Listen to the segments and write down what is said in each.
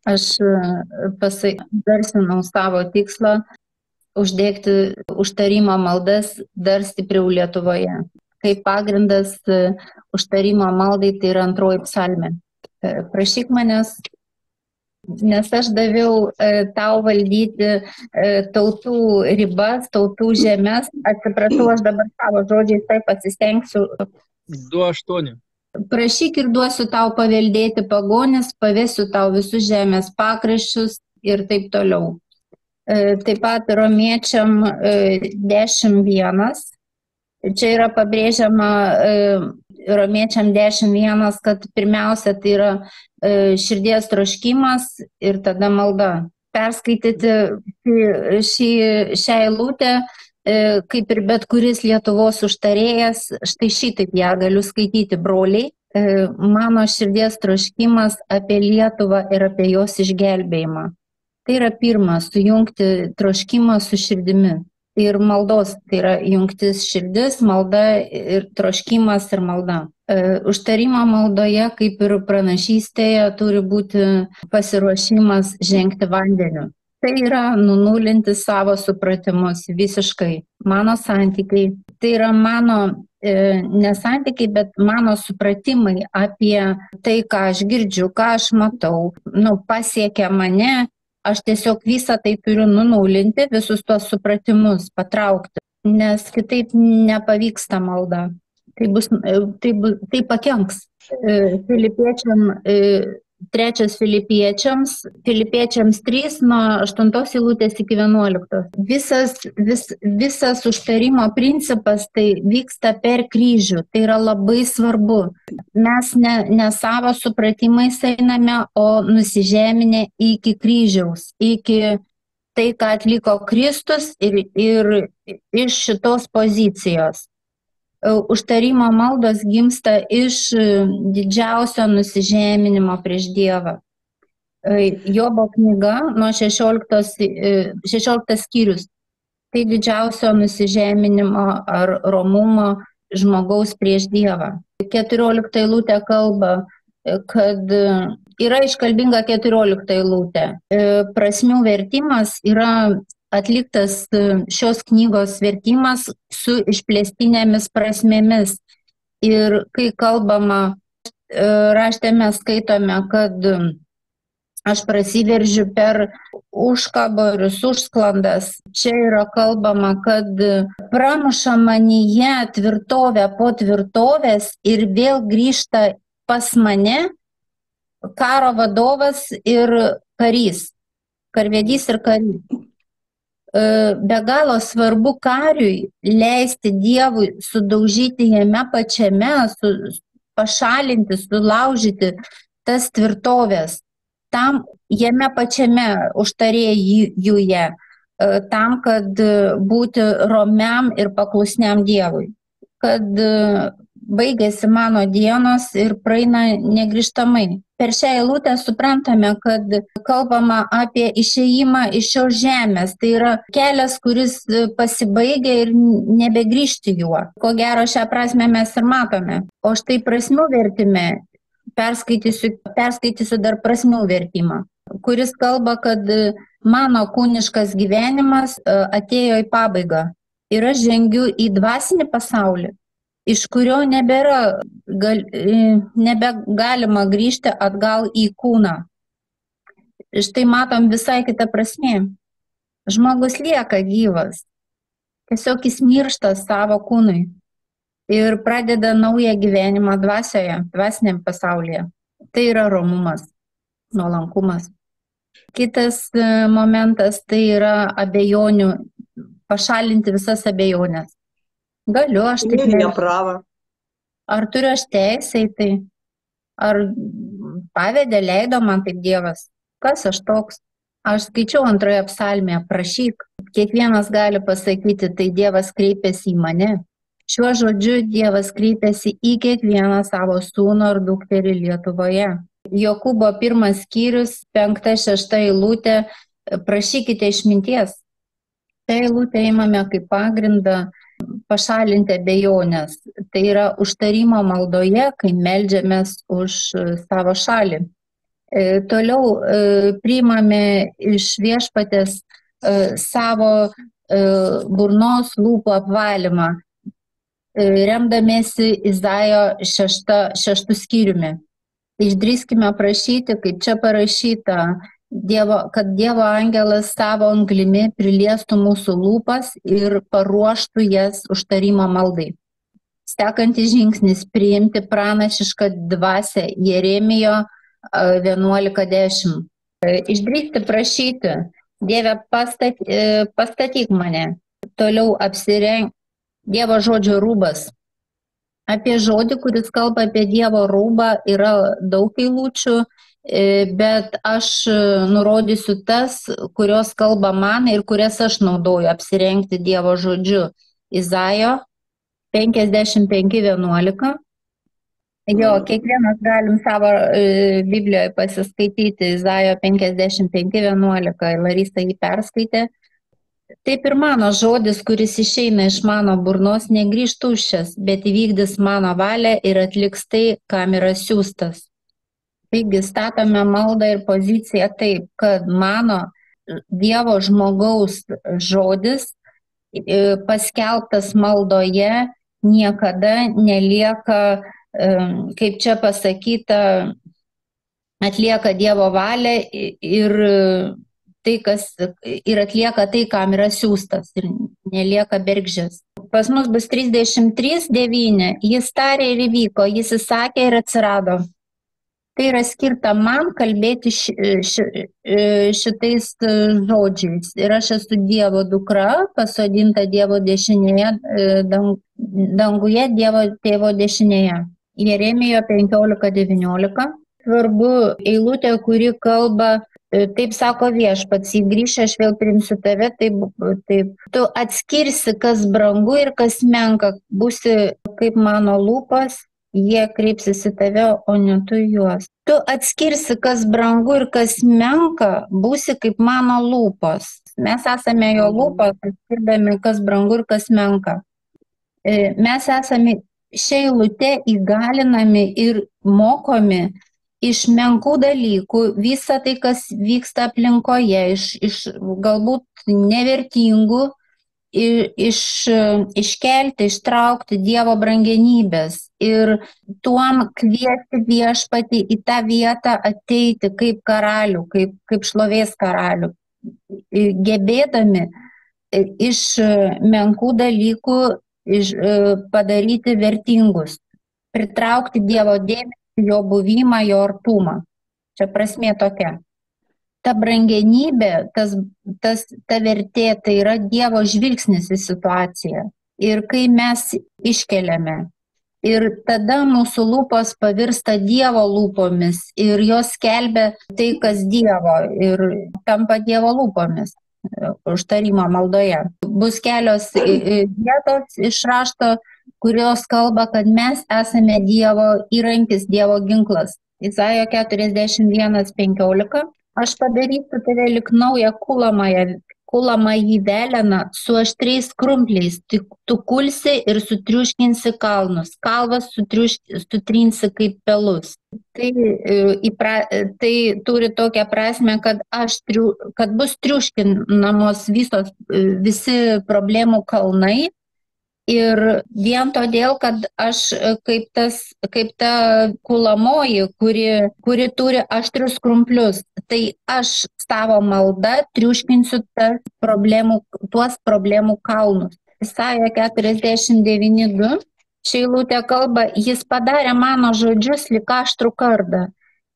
Aš garsinau savo tikslą uždėti užtarimo maldas dar stipriau Lietuvoje. Kaip pagrindas užtarimo maldai tai yra antroji psalmė. Prašyk manęs, nes aš daviau tau valdyti tautų ribas, tautų žemės. Atsiprašau, aš dabar savo žodžiais taip pasistengsiu. 2:8. Prašyk ir duosiu tau paveldėti pagonis, pavesiu tau visus žemės pakraščius ir taip toliau. Taip pat Romiečiam 10:1. Čia yra pabrėžiama Romiečiam 10:1, kad pirmiausia tai yra širdies troškimas ir tada malda. Perskaityti šią eilutę, kaip ir bet kuris Lietuvos užtarėjas, štai šitaip ją galiu skaityti, broliai. Mano širdies troškimas apie Lietuvą ir apie jos išgelbėjimą. Tai yra pirmas, sujungti troškimą su širdimi. Ir maldos, tai yra jungtis širdis, malda ir troškimas ir malda. Užtarimo maldoje, kaip ir pranašystėje, turi būti pasiruošimas žengti vandeniu. Tai yra nunulinti savo supratimus visiškai. Mano santykiai, tai yra mano ne santykiai, bet mano supratimai apie tai, ką aš girdžiu, ką aš matau, pasiekia mane. Aš tiesiog visą tai turiu nunulinti, visus tuos supratimus patraukti, nes kitaip nepavyksta malda. Tai pakenks. Filipiečiams 3 nuo 8 eilutės iki 11. Visas užtarimo principas tai vyksta per kryžių. Tai yra labai svarbu. Mes ne savo supratimais einame, o nusižeminę iki kryžiaus, iki tai, ką atliko Kristus ir iš šitos pozicijos. Užtarimo maldos gimsta iš didžiausio nusižeminimo prieš Dievą. Jobo knyga nuo 16 skyrius. Tai didžiausio nusižeminimo ar romumo žmogaus prieš Dievą. 14 eilutė kalba, kad yra iškalbinga 14 eilutė. Prasmių vertimas yra atliktas šios knygos vertimas su išplėstinėmis prasmėmis. Ir kai kalbama, rašte mes skaitome, kad aš prasiveržiu per užkaborius, užsklandas. Čia yra kalbama, kad pramuša manyje tvirtovę po tvirtovės ir vėl grįžta pas mane karo vadovas ir karys, karvedys ir karys. Be galo svarbu kariui leisti Dievui sudaužyti jame pačiame, pašalinti, sulaužyti tas tvirtovės. Tam jame pačiame užtarėjuje, tam, kad būti romiam ir paklusniam Dievui. Kad baigėsi mano dienos ir praeina negrįžtamai. Per šią eilutę suprantame, kad kalbama apie išėjimą iš šios žemės. Tai yra kelias, kuris pasibaigia ir nebegrįžti juo. Ko gero šią prasme mes ir matome. O štai prasmių vertime, perskaitysiu dar prasmių vertimą, kuris kalba, kad mano kūniškas gyvenimas atėjo į pabaigą. Ir aš žengiu į dvasinį pasaulį, iš kurio nebegalima grįžti atgal į kūną. Štai matom visai kitą prasmę. Žmogus lieka gyvas. Tiesiog jis miršta savo kūnui ir pradeda naują gyvenimą dvasioje, dvasiniam pasaulyje. Tai yra romumas, nuolankumas. Kitas momentas tai yra abejonių, pašalinti visas abejonės. Galiu aš taip leidžiu. Ar turiu aš teisę į tai? Ar pavedė, leido man taip Dievas? Kas aš toks? Aš skaičiau antroje psalmėje, prašyk. Kiekvienas gali pasakyti, tai Dievas kreipėsi į mane. Šiuo žodžiu Dievas kreipėsi į kiekvieną savo sūnų ar dukterį Lietuvoje. Jokūbo 1 skyrius, 5-6 eilutė, prašykite išminties. Tai eilutę imame kaip pagrindą pašalinti abejonės. Tai yra užtarimo maldoje, kai meldžiamės už savo šalį. Toliau priimame iš Viešpaties savo burnos lūpų apvalymą, remdamiesi Izaijo 6 skyriumi. Išdrįskime prašyti, kaip čia parašyta, kad Dievo angelas savo anglimi priliestų mūsų lūpas ir paruoštų jas užtarimo maldai. Sekantis žingsnis - priimti pranašišką dvasią Jeremijo 11:10. Išdrįsti prašyti, Dieve, pastatyk mane. Toliau apsirenk Dievo žodžio rūbas. Apie žodį, kuris kalba apie Dievo rūbą, yra daug eilučių, bet aš nurodysiu tas, kurios kalba man ir kurias aš naudoju apsirengti Dievo žodžiu. Izaijo 55:11. Jo, kiekvienas galim savo Biblijoje pasiskaityti Izaijo 55:11, Larisa jį perskaitė. Taip ir mano žodis, kuris išeina iš mano burnos, negrįž tuščias, bet įvykdys mano valią ir atliks tai, kam yra siųstas. Taigi statome maldą ir poziciją taip, kad mano Dievo žmogaus žodis paskelbtas maldoje niekada nelieka, kaip čia pasakyta, atlieka Dievo valią ir atlieka tai, kam yra siųstas ir nelieka bergždžias. Pas mus bus 33:9. Jis tarė ir įvyko, jis įsakė ir atsirado. Tai yra skirta man kalbėti šitais žodžiais. Ir aš esu Dievo dukra, pasodinta Dievo dešinėje, danguje Dievo tėvo dešinėje. Jeremijo 15:19. Svarbu eilutė, kuri kalba, taip sako Viešpats, jei grįši, aš vėl priimsiu tave, taip. Tu atskirsi, kas brangu ir kas menka, būsi kaip mano lūpas, jie kreipsis į tave, o ne tu juos. Tu atskirsi, kas brangu ir kas menka, būsi kaip mano lūpos. Mes esame jo lūpos, atskirdami, kas brangu ir kas menka. Mes esame šią eilutę įgalinami ir mokomi iš menkų dalykų, visą tai, kas vyksta aplinkoje, iš galbūt nevertingų, iškelti, ištraukti Dievo brangenybės ir tuom kviesti Viešpatį į tą vietą ateiti kaip karalių, kaip šlovės karalių, gebėdami iš menkų dalykų padaryti vertingus, pritraukti Dievo dėmesį, jo buvimą, jo artumą. Čia prasmė tokia. Ta brangenybė, ta vertė, tai yra Dievo žvilgsnis į situaciją. Ir kai mes iškeliame, ir tada mūsų lūpos pavirsta Dievo lūpomis ir jos skelbia tai, kas Dievo, ir tampa Dievo lūpomis užtarimo maldoje. Bus kelios vietos iš rašto, kurios kalba, kad mes esame Dievo įrankis, Dievo ginklas. Izaijo 41:15. Aš padarysiu tave lik naują kulamąjį veleną su aštriais krumpliais. Tu kulsi ir sutriuškinsi kalnus. Kalvas sutrinsi kaip pelus. Tai turi tokią prasme, kad bus triuškinamos visi problemų kalnai. Ir vien todėl, kad aš kaip ta kulamoji, kuri turi aštrius krumplius, tai aš savo maldą triuškinsiu tuos problemų kalnus. Isaija 49:2. Ši eilutė kalba, jis padarė mano žodžius lyg aštrų kardą.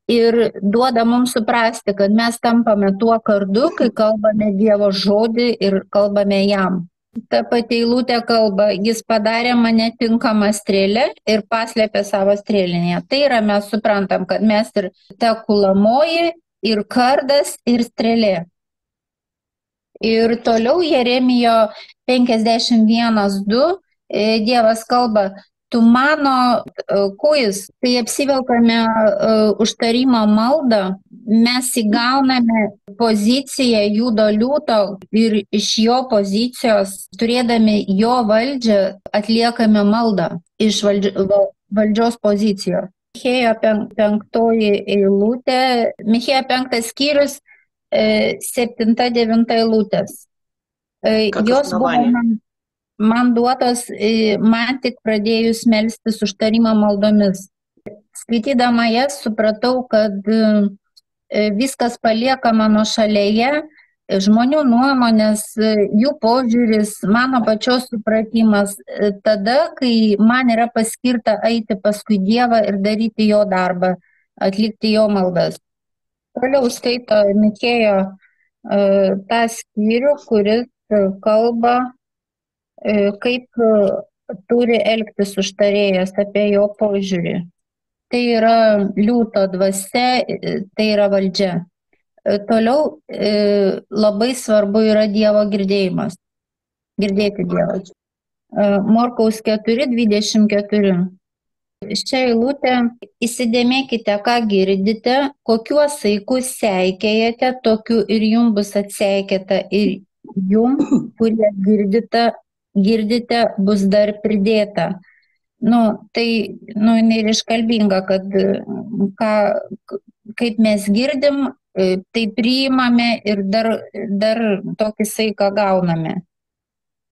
Ir duoda mums suprasti, kad mes tampame tuo kardu, kai kalbame Dievo žodį ir kalbame jam. Ta pati eilutė kalba, jis padarė mane tinkamą strėlę ir paslėpė savo strėlinėje. Tai yra, mes suprantam, kad mes ir ta kulamoji, ir kardas, ir strėlė. Ir toliau Jeremijo 51:2 Dievas kalba, tu mano kujis, kai apsivelkame užtarimo maldą, mes įgauname poziciją Judo liūto ir iš jo pozicijos, turėdami jo valdžią, atliekame maldą iš valdžios pozicijos. Michėjo 5 eilutė, Michėjo 5 skyrius, 7-9 eilutės. Как Jos buvo основание. man duotos, man tik pradėjus melstis užtarimo maldomis. Skaitydama jas supratau, kad viskas palieka mano šalyje, žmonių nuomonės, jų požiūris, mano pačios supratimas, tada, kai man yra paskirta eiti paskui Dievą ir daryti jo darbą, atlikti jo maldas. Toliau skaito Michėjo tą skyrių, kuris kalba, kaip turi elgtis užtarėjas, apie jo požiūrį. Tai yra liūto dvasia, tai yra valdžia. Toliau labai svarbu yra Dievo girdėjimas. Girdėti Dievą. Morkaus 4:24. Šią eilutę įsidėmėkite, ką girdite, kokiuos saikus seikėjate, tokiu ir jums bus atseikėta, ir jums, kurie girdite, bus dar pridėta. Tai jinai ir iškalbinga, kad kaip mes girdim, tai priimame ir dar tokį saiką gauname.